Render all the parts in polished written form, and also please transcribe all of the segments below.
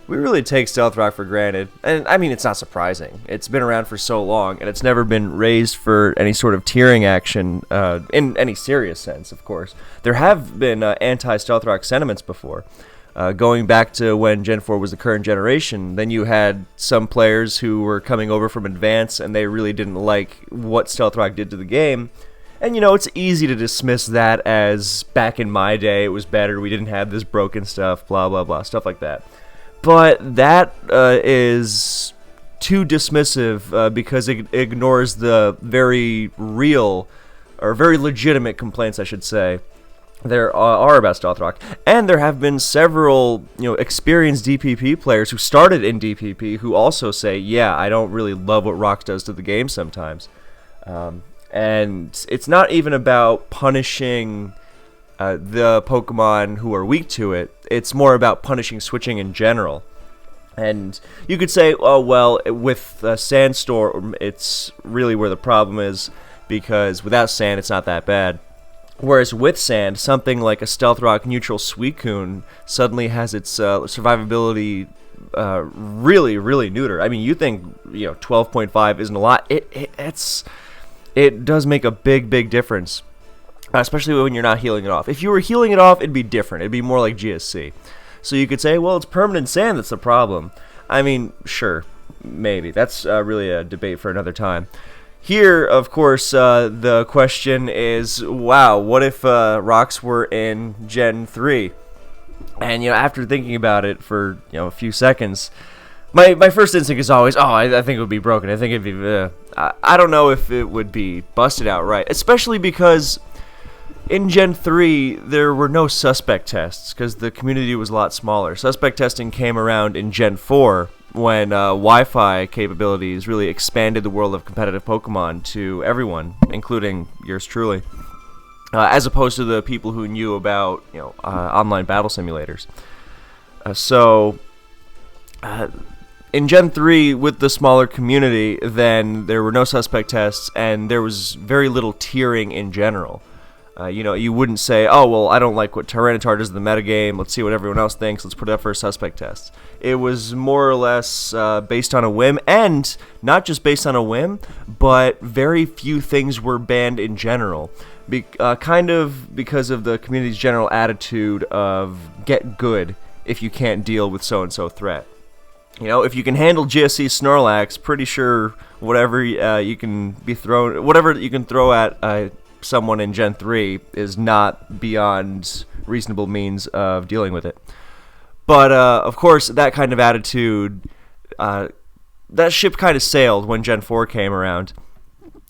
We really take Stealth Rock for granted, and I mean, it's not surprising. It's been around for so long, and it's never been raised for any sort of tiering action, in any serious sense, of course. There have been anti-Stealth Rock sentiments before. Going back to when Gen 4 was the current generation, then you had some players who were coming over from Advance, and they really didn't like what Stealth Rock did to the game. And, it's easy to dismiss that as, back in my day, it was better, we didn't have this broken stuff, blah, blah, blah, stuff like that. But that is too dismissive because it ignores the very real, or very legitimate complaints, I should say, there are about Stealth Rock. And there have been several, experienced DPP players who started in DPP who also say, yeah, I don't really love what Rox does to the game sometimes. And it's not even about punishing the Pokemon who are weak to it. It's more about punishing switching in general. And you could say, oh, well, with Sandstorm, it's really where the problem is, because without Sand, it's not that bad. Whereas with Sand, something like a Stealth Rock neutral Suicune suddenly has its survivability really, really neuter. I mean, you think 12.5 isn't a lot. It does make a big, big difference. Especially when you're not healing it off. If you were healing it off, it'd be different. It'd be more like GSC. So you could say, well, it's permanent sand that's the problem. I mean, sure, maybe. That's really a debate for another time. Here, of course, the question is, wow, what if Rox were in Gen 3? And, after thinking about it for, a few seconds, my first instinct is always, I think it would be broken. I think it'd be, I don't know if it would be busted outright, especially because in Gen 3, there were no suspect tests because the community was a lot smaller. Suspect testing came around in Gen 4 when Wi-Fi capabilities really expanded the world of competitive Pokemon to everyone, including yours truly, as opposed to the people who knew about online battle simulators. In Gen 3, with the smaller community, then there were no suspect tests, and there was very little tiering in general. You wouldn't say, oh, well, I don't like what Tyranitar does in the metagame, let's see what everyone else thinks, let's put it up for a suspect test. It was more or less based on a whim, and not just based on a whim, but very few things were banned in general. Kind of because of the community's general attitude of get good if you can't deal with so-and-so threat. If you can handle GSC Snorlax, pretty sure whatever you can throw at someone in Gen 3 is not beyond reasonable means of dealing with it. But, of course, that kind of attitude, that ship kind of sailed when Gen 4 came around,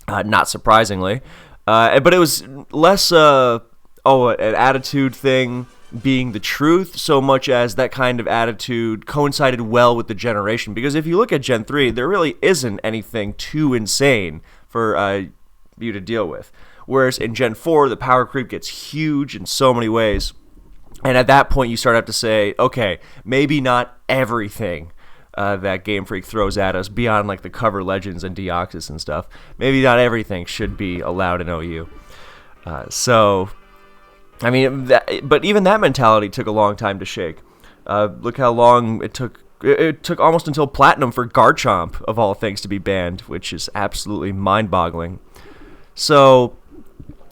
not surprisingly. But it was less, an attitude thing being the truth, so much as that kind of attitude coincided well with the generation. Because if you look at Gen 3, there really isn't anything too insane for you to deal with. Whereas in Gen 4, the power creep gets huge in so many ways. And at that point, you start to have to say, okay, maybe not everything that Game Freak throws at us, beyond like the cover legends and Deoxys and stuff, maybe not everything should be allowed in OU. But even that mentality took a long time to shake. Look how long it took. It took almost until Platinum for Garchomp, of all things, to be banned, which is absolutely mind-boggling. So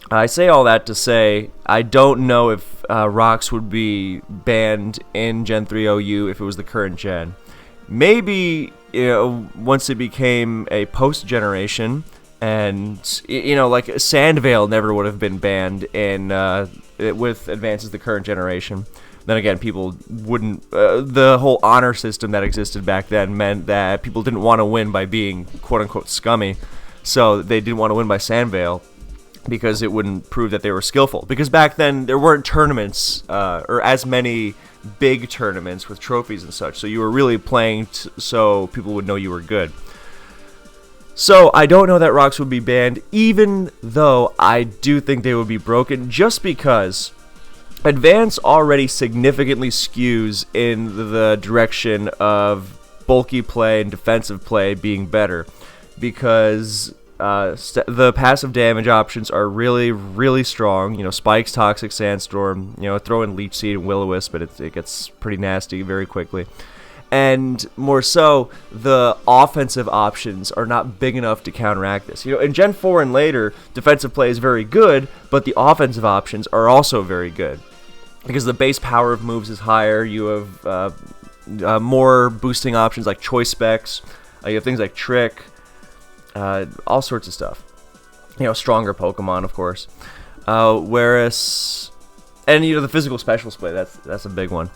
I say all that to say I don't know if Rox would be banned in Gen 3 OU if it was the current gen. Maybe once it became a post-generation, and like Sandvale never would have been banned in with advances the current generation. Then again, people wouldn't. The whole honor system that existed back then meant that people didn't want to win by being quote-unquote scummy, so they didn't want to win by Sandvale, because it wouldn't prove that they were skillful. Because back then, there weren't tournaments, or as many big tournaments with trophies and such, so you were really playing so people would know you were good. So I don't know that Rox would be banned, even though I do think they would be broken, just because Advance already significantly skews in the direction of bulky play and defensive play being better, because the passive damage options are really, really strong. Spikes, Toxic, Sandstorm, throw in Leech Seed and Will-O-Wisp, but it gets pretty nasty very quickly. And more so, the offensive options are not big enough to counteract this. In Gen 4 and later, defensive play is very good, but the offensive options are also very good. Because the base power of moves is higher, you have more boosting options like choice specs, you have things like trick, all sorts of stuff. Stronger Pokemon, of course. Whereas, and the physical special play, that's a big one.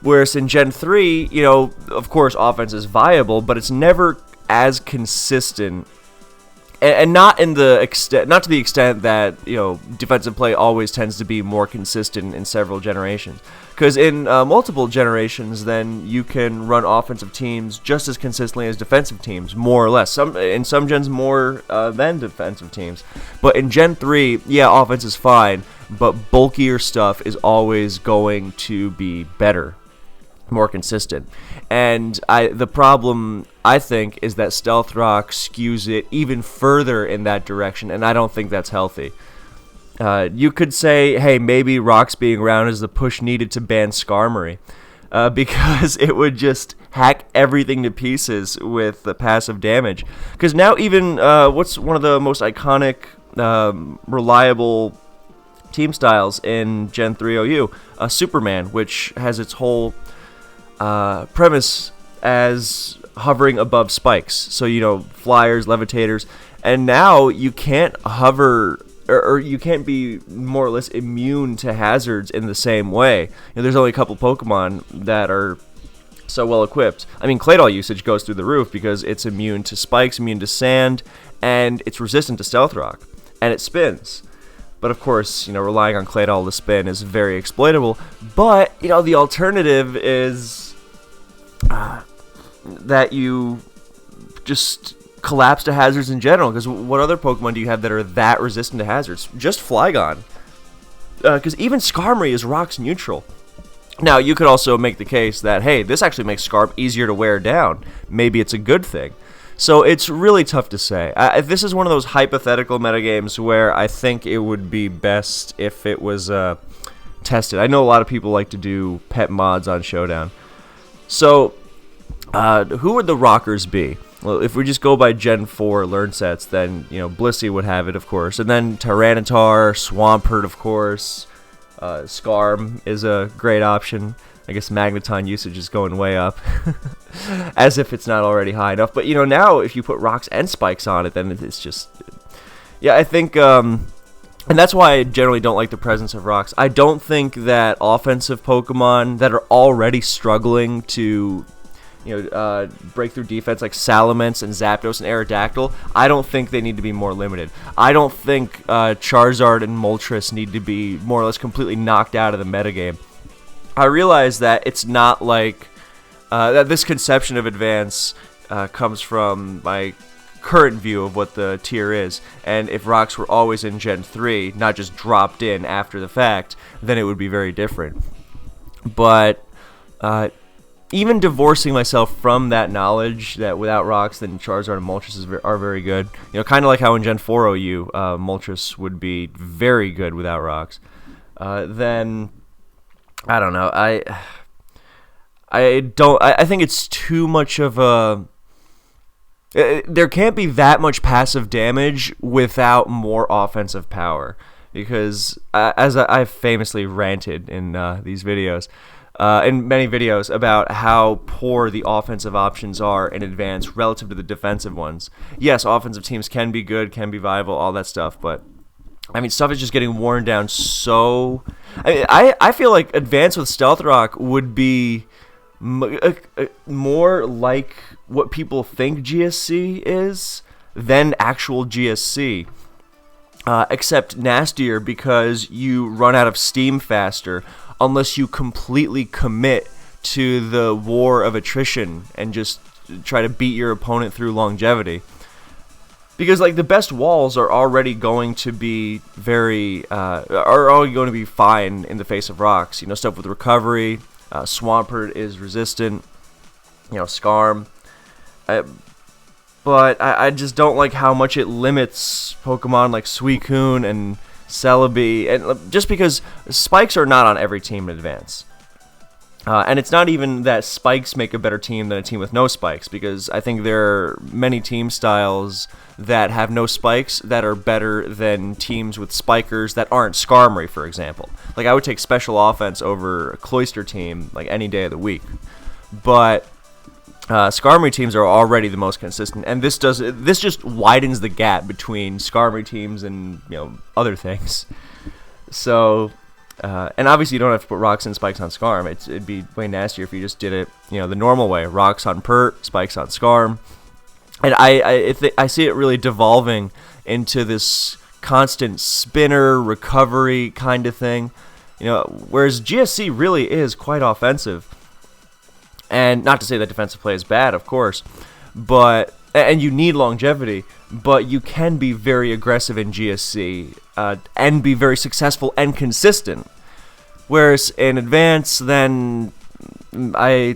Whereas in Gen 3, of course, offense is viable, but it's never as consistent, and not to the extent that defensive play always tends to be more consistent in several generations. Because in multiple generations, then you can run offensive teams just as consistently as defensive teams, more or less. In some gens more than defensive teams. But in Gen 3, yeah, offense is fine, but bulkier stuff is always going to be better, more consistent. And the problem, I think, is that Stealth Rock skews it even further in that direction, and I don't think that's healthy. You could say, hey, maybe Rocks being around is the push needed to ban Skarmory, because it would just hack everything to pieces with the passive damage. Because now even what's one of the most iconic, reliable team styles in Gen 3 OU, Superman, which has its whole premise as hovering above spikes. So, flyers, levitators, and now you can't hover, or you can't be more or less immune to hazards in the same way. There's only a couple Pokemon that are so well equipped. I mean, Claydol usage goes through the roof because it's immune to spikes, immune to sand, and it's resistant to Stealth Rock, and it spins. But of course, relying on Claydol to spin is very exploitable. But, the alternative is that you just collapse to hazards in general. Because what other Pokemon do you have that are that resistant to hazards? Just Flygon. Because even Skarmory is Rocks neutral. Now, you could also make the case that, hey, this actually makes Scarp easier to wear down. Maybe it's a good thing. So it's really tough to say. This is one of those hypothetical metagames where I think it would be best if it was tested. I know a lot of people like to do pet mods on Showdown. So, who would the rockers be? Well, if we just go by Gen 4 learn sets, then, Blissey would have it, of course. And then Tyranitar, Swampert, of course. Skarm is a great option. I guess Magneton usage is going way up. As if it's not already high enough. But, now if you put rocks and spikes on it, then it's just... Yeah, I think... and that's why I generally don't like the presence of rocks. I don't think that offensive Pokemon that are already struggling to... break through defense like Salamence and Zapdos and Aerodactyl, I don't think they need to be more limited. I don't think Charizard and Moltres need to be more or less completely knocked out of the metagame. I realize that it's not like that this conception of advance comes from my current view of what the tier is, and if rocks were always in Gen 3, not just dropped in after the fact, then it would be very different. But even divorcing myself from that knowledge that without rocks, then Charizard and Moltres are very good. Kind of like how in Gen 4 OU, Moltres would be very good without rocks. Then, I don't know. I think it's too much of a... There can't be that much passive damage without more offensive power. Because, as I've famously ranted in these videos... in many videos about how poor the offensive options are in Advance relative to the defensive ones. Yes, offensive teams can be good, can be viable, all that stuff, but stuff is just getting worn down so... I feel like Advance with Stealth Rock would be more like what people think GSC is than actual GSC. Except nastier because you run out of steam faster unless you completely commit to the war of attrition and just try to beat your opponent through longevity. Because the best walls are already going to be are already going to be fine in the face of rocks. Stuff with recovery, Swampert is resistant, Skarm. But I just don't like how much it limits Pokemon like Suicune and Celebi, and just because spikes are not on every team in Advance. And it's not even that spikes make a better team than a team with no spikes, because I think there are many team styles that have no spikes that are better than teams with spikers that aren't Skarmory, for example. Like, I would take special offense over a Cloyster team, like, any day of the week. But Skarmory teams are already the most consistent, and this just widens the gap between Skarmory teams and, other things. So... and obviously you don't have to put rocks and spikes on Skarm. It'd be way nastier if you just did it, the normal way. Rocks on Pert, spikes on Skarm. And I see it really devolving into this constant spinner recovery kind of thing. Whereas GSC really is quite offensive. And not to say that defensive play is bad, of course, and you need longevity, but you can be very aggressive in GSC and be very successful and consistent. Whereas in Advance, then I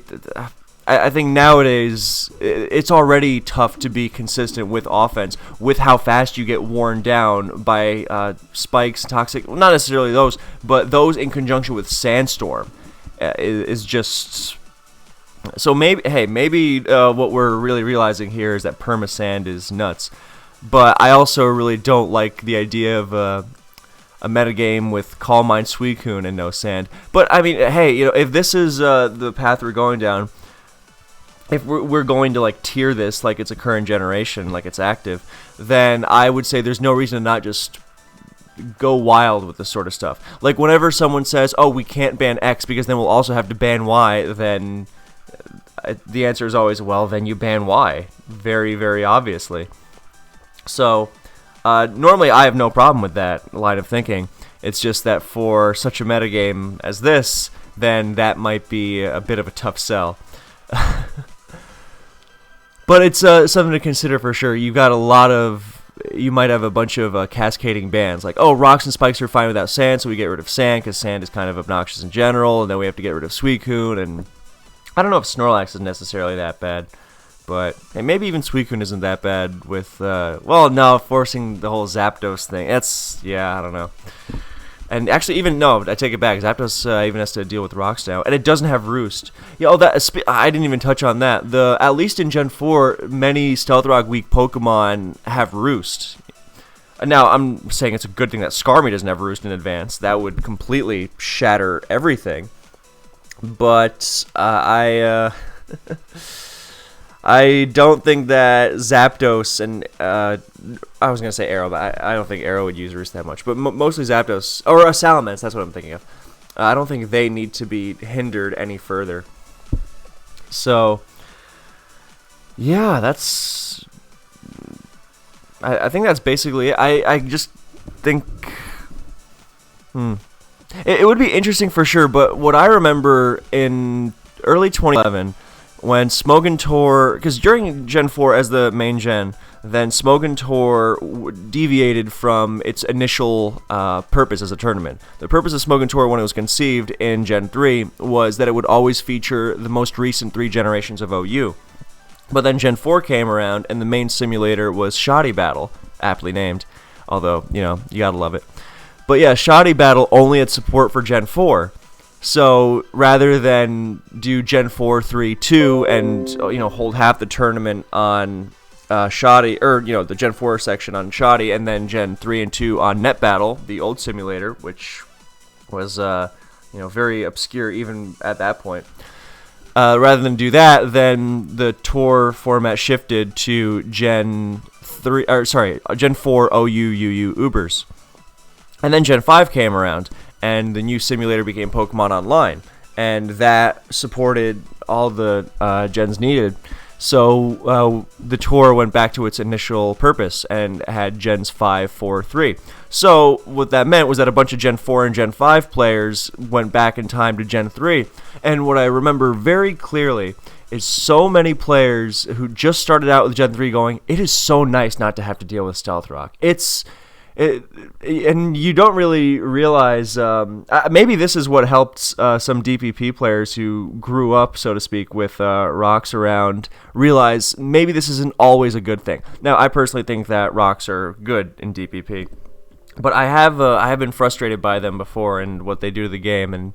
think nowadays it's already tough to be consistent with offense with how fast you get worn down by spikes, toxic, well, not necessarily those, but those in conjunction with Sandstorm is just... So maybe what we're really realizing here is that Permasand is nuts. But I also really don't like the idea of a metagame with Calm Mind Suicune and no sand. But I mean, hey, if this is the path we're going down, if we're going to like tier this like it's a current generation, like it's active, then I would say there's no reason to not just go wild with this sort of stuff. Like whenever someone says, "Oh, we can't ban X because then we'll also have to ban Y," then the answer is always, well, then you ban Y, very, very obviously. So, normally I have no problem with that line of thinking. It's just that for such a metagame as this, then that might be a bit of a tough sell. But it's something to consider for sure. You might have a bunch of cascading bans, like, oh, rocks and spikes are fine without sand, so we get rid of sand, because sand is kind of obnoxious in general, and then we have to get rid of Suicune, and I don't know if Snorlax is necessarily that bad, but maybe even Suicune isn't that bad with, forcing the whole Zapdos thing. I don't know. And actually, I take it back. Zapdos even has to deal with rocks now, and it doesn't have Roost. I didn't even touch on that. At least in Gen 4, many Stealth Rock weak Pokemon have Roost. Now, I'm saying it's a good thing that Skarmory doesn't have Roost in Advance. That would completely shatter everything. But I don't think that Zapdos and I was gonna say Arrow, but I don't think Arrow would use Roost that much. But mostly Zapdos or Salamence, that's what I'm thinking of. I don't think they need to be hindered any further. So yeah, I think that's basically it. I just think. It would be interesting for sure, but what I remember in early 2011, when Smogontor, because during Gen 4 as the main gen, then Smogontor deviated from its initial purpose as a tournament. The purpose of Smogontor when it was conceived in Gen 3 was that it would always feature the most recent 3 generations of OU. But then Gen 4 came around, and the main simulator was Shoddy Battle, aptly named, although, you gotta love it. But yeah, Shoddy Battle only had support for Gen 4. So rather than do Gen 4 3-2 and hold half the tournament on Shoddy, or the Gen 4 section on Shoddy, and then Gen 3 and 2 on Net Battle, the old simulator, which was very obscure even at that point. Rather than do that, then the tour format shifted to Gen 4 OU UU Ubers. And then Gen 5 came around, and the new simulator became Pokemon Online, and that supported all the gens needed. So the tour went back to its initial purpose and had Gens 5, 4, 3. So what that meant was that a bunch of Gen 4 and Gen 5 players went back in time to Gen 3. And what I remember very clearly is so many players who just started out with Gen 3 going, it is so nice not to have to deal with Stealth Rock. And you don't really realize, maybe this is what helped some DPP players who grew up, so to speak, with rocks around, realize maybe this isn't always a good thing. Now, I personally think that rocks are good in DPP, but I have been frustrated by them before and what they do to the game, and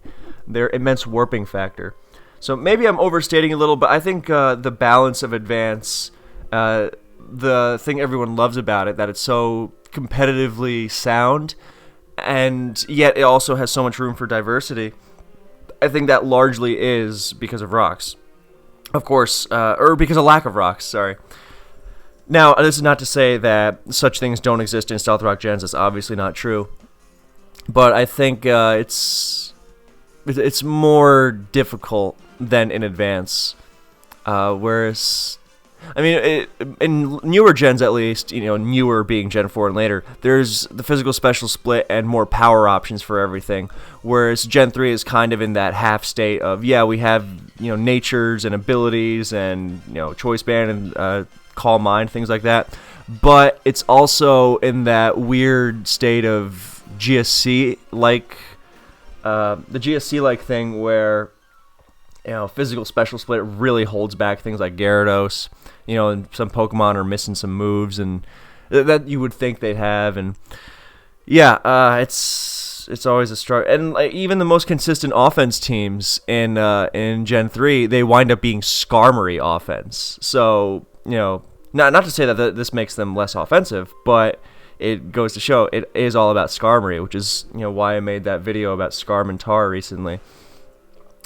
their immense warping factor. So maybe I'm overstating a little, but I think the balance of Advance, the thing everyone loves about it, that it's so competitively sound, and yet it also has so much room for diversity. I think that largely is because of rocks. Of course, or because of lack of rocks, sorry. Now, this is not to say that such things don't exist in Stealth Rock gens. It's obviously not true. But I think it's more difficult than in Advance. Whereas, I mean, in newer gens at least, newer being Gen 4 and later, there's the physical special split and more power options for everything. Whereas Gen 3 is kind of in that half state of, yeah, we have, natures and abilities and, choice band and calm mind, things like that. But it's also in that weird state of GSC-like, the GSC-like thing where, physical special split really holds back things like Gyarados. And some Pokemon are missing some moves and that you would think they'd have. And yeah, it's always a struggle. And even the most consistent offense teams in Gen 3, they wind up being Skarmory offense. So, not to say that this makes them less offensive, but it goes to show it is all about Skarmory, which is why I made that video about Skarmory recently.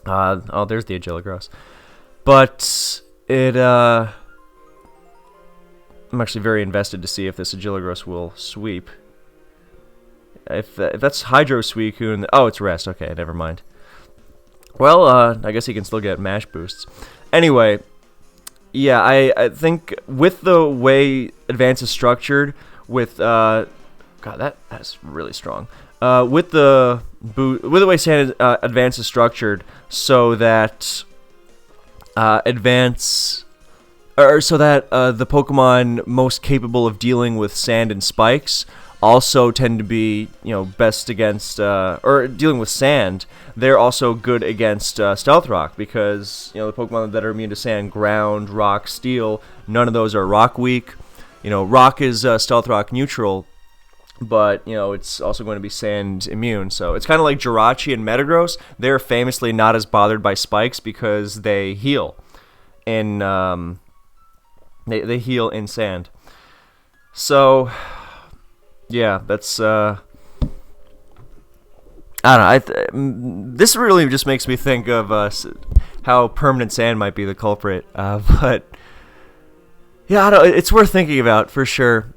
There's the Agiligros. But I'm actually very invested to see if this Agiligros will sweep. If that's Hydro Suicune, it's Rest. Okay, never mind. Well, I guess he can still get mash boosts. Anyway, yeah, I think with the way Advance is structured, with God, that's really strong. With the way Sand Advance is structured, so that the Pokemon most capable of dealing with sand and spikes also tend to be, best against, or dealing with sand, they're also good against Stealth Rock, because, the Pokemon that are immune to sand, Ground, Rock, Steel, none of those are Rock weak. Rock is Stealth Rock neutral, but, it's also going to be sand immune. So it's kind of like Jirachi and Metagross. They're famously not as bothered by spikes because they heal. They heal in sand. So, yeah, that's, I don't know, this really just makes me think of how permanent sand might be the culprit, but, yeah, I don't know, it's worth thinking about, for sure,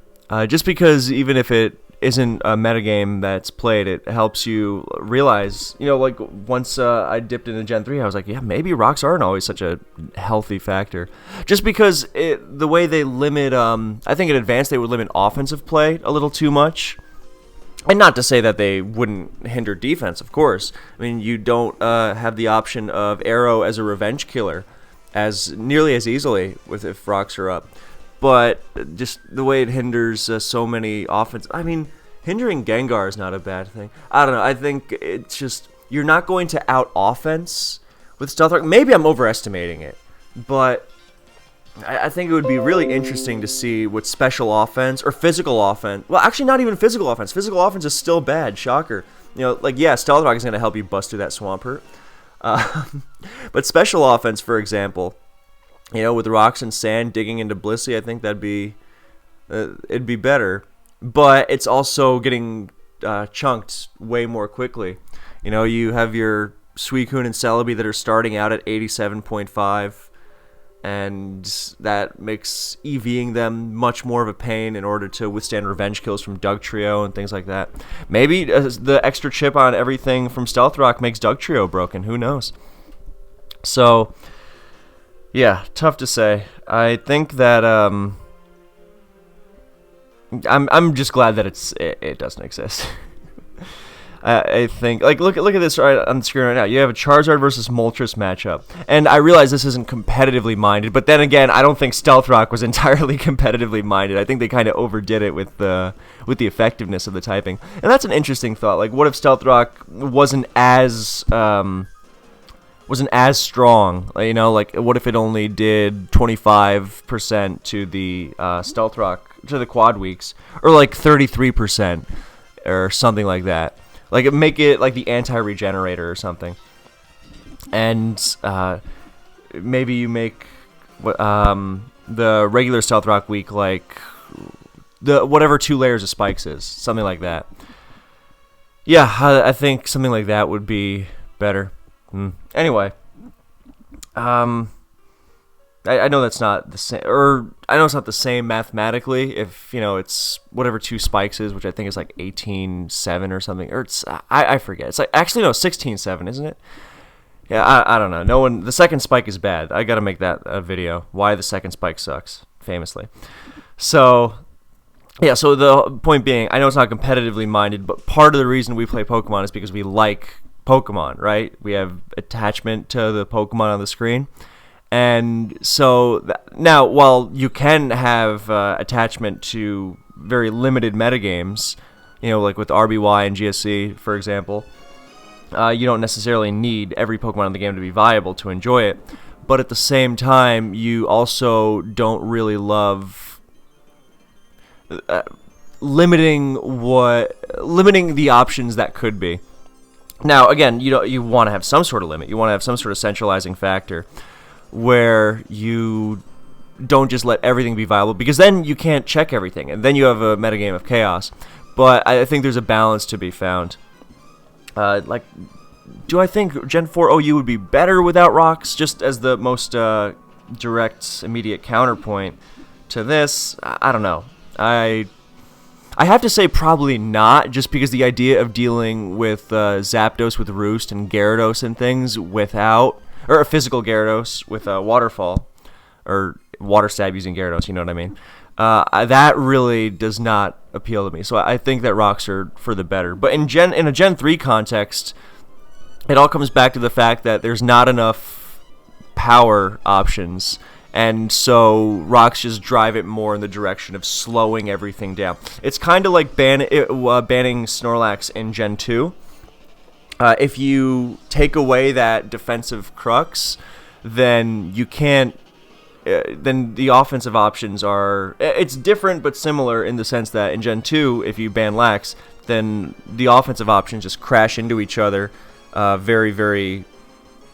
just because even if it isn't a metagame that's played, it helps you realize, once I dipped into Gen 3, I was like, yeah, maybe rocks aren't always such a healthy factor. Just because the way they limit, I think in Advanced they would limit offensive play a little too much. And not to say that they wouldn't hinder defense, of course. I mean, you don't have the option of Arrow as a revenge killer as nearly as easily if rocks are up. But just the way it hinders so many offense. I mean, hindering Gengar is not a bad thing. I don't know. I think it's just you're not going to out-offense with Stealth Rock. Maybe I'm overestimating it. But I think it would be really interesting to see what special offense or physical offense. Well, actually, not even physical offense. Physical offense is still bad. Shocker. Stealth Rock is going to help you bust through that Swampert. But special offense, for example, with rocks and sand digging into Blissey, I think it'd be better. But it's also getting chunked way more quickly. You have your Suicune and Celebi that are starting out at 87.5, and that makes EVing them much more of a pain in order to withstand revenge kills from Dugtrio and things like that. Maybe the extra chip on everything from Stealth Rock makes Dugtrio broken. Who knows? So, yeah, tough to say. I think that I'm just glad that it doesn't exist. I think look at this right on the screen right now. You have a Charizard versus Moltres matchup, and I realize this isn't competitively minded, but then again, I don't think Stealth Rock was entirely competitively minded. I think they kind of overdid it with the effectiveness of the typing, and that's an interesting thought. Like, what if Stealth Rock wasn't as strong? What if it only did 25% to the Stealth Rock, to the quad weeks, or 33% or something like that. Make it like the anti-regenerator or something. and maybe you make the regular Stealth Rock weak like the whatever 2 layers of spikes is, something like that. Yeah, I think something like that would be better. Anyway, I know that's not the same, or I know it's not the same mathematically. If it's whatever 2 spikes is, which I think is like 18.7 or something, or it's I forget. It's like actually no 16.7, isn't it? Yeah, I don't know. No one. The second spike is bad. I gotta make that a video. Why the second spike sucks, famously. So. Yeah, so the point being, I know it's not competitively minded, but part of the reason we play Pokemon is because we like Pokemon, right? We have attachment to the Pokemon on the screen. And so now, while you can have attachment to very limited metagames, like with RBY and GSC, for example, you don't necessarily need every Pokemon in the game to be viable to enjoy it. But at the same time, you also don't really love limiting the options that could be. Now, again, you want to have some sort of limit. You want to have some sort of centralizing factor where you don't just let everything be viable, because then you can't check everything, and then you have a metagame of chaos. But I think there's a balance to be found. Do I think Gen 4 OU would be better without rocks, just as the most direct, immediate counterpoint to this? I don't know. I have to say probably not, just because the idea of dealing with Zapdos with Roost and Gyarados and things without, or a physical Gyarados with a Waterfall, or Water Stab using Gyarados, you know what I mean? That really does not appeal to me. So I think that rocks are for the better. But in a Gen 3 context, it all comes back to the fact that there's not enough power options. And so rocks just drive it more in the direction of slowing everything down. It's kind of like banning Snorlax in Gen 2. If you take away that defensive crux, then you can't. Then the offensive options are. It's different but similar in the sense that in Gen 2, if you ban Lax, then the offensive options just crash into each other. Very, very.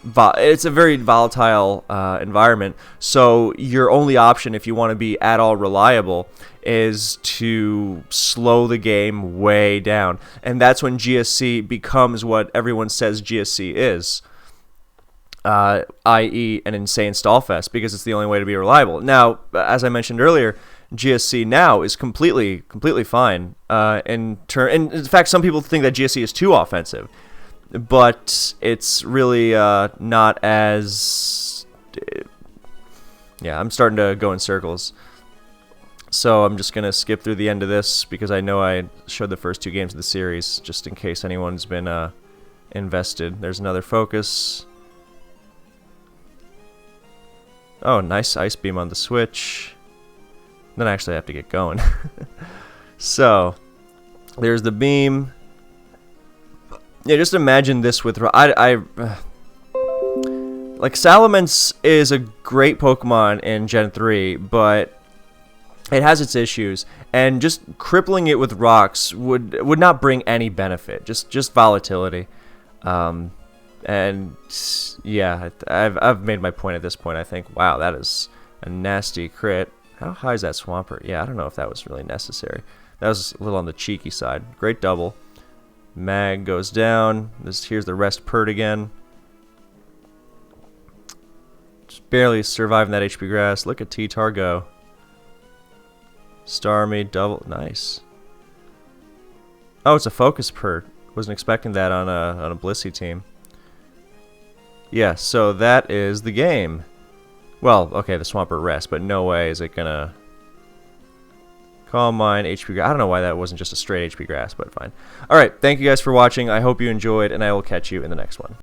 It's a very volatile environment, so your only option, if you want to be at all reliable, is to slow the game way down. And that's when GSC becomes what everyone says GSC is, i.e. an insane stallfest, because it's the only way to be reliable. Now, as I mentioned earlier, GSC now is completely fine. In fact, some people think that GSC is too offensive. But it's really not as... Yeah, I'm starting to go in circles. So I'm just going to skip through the end of this, because I know I showed the first 2 games of the series, just in case anyone's been invested. There's another focus. Oh, nice Ice Beam on the Switch. Then I actually have to get going. So, there's the beam. Yeah, just imagine this with... like, Salamence is a great Pokemon in Gen 3, but it has its issues, and just crippling it with rocks would not bring any benefit, just volatility. And yeah, I've made my point at this point. I think, wow, that is a nasty crit. How high is that Swampert? Yeah, I don't know if that was really necessary. That was a little on the cheeky side. Great double. Mag goes down. Here's the rest Pert again. Just barely surviving that HP grass. Look at T-Tar go. Starmie, double, nice. Oh, it's a focus Pert. Wasn't expecting that on a Blissey team. Yeah, so that is the game. Well, okay, the Swampert rest, but no way is it gonna... Calm Mind, HP Grass. I don't know why that wasn't just a straight HP Grass, but fine. Alright, thank you guys for watching. I hope you enjoyed, and I will catch you in the next one.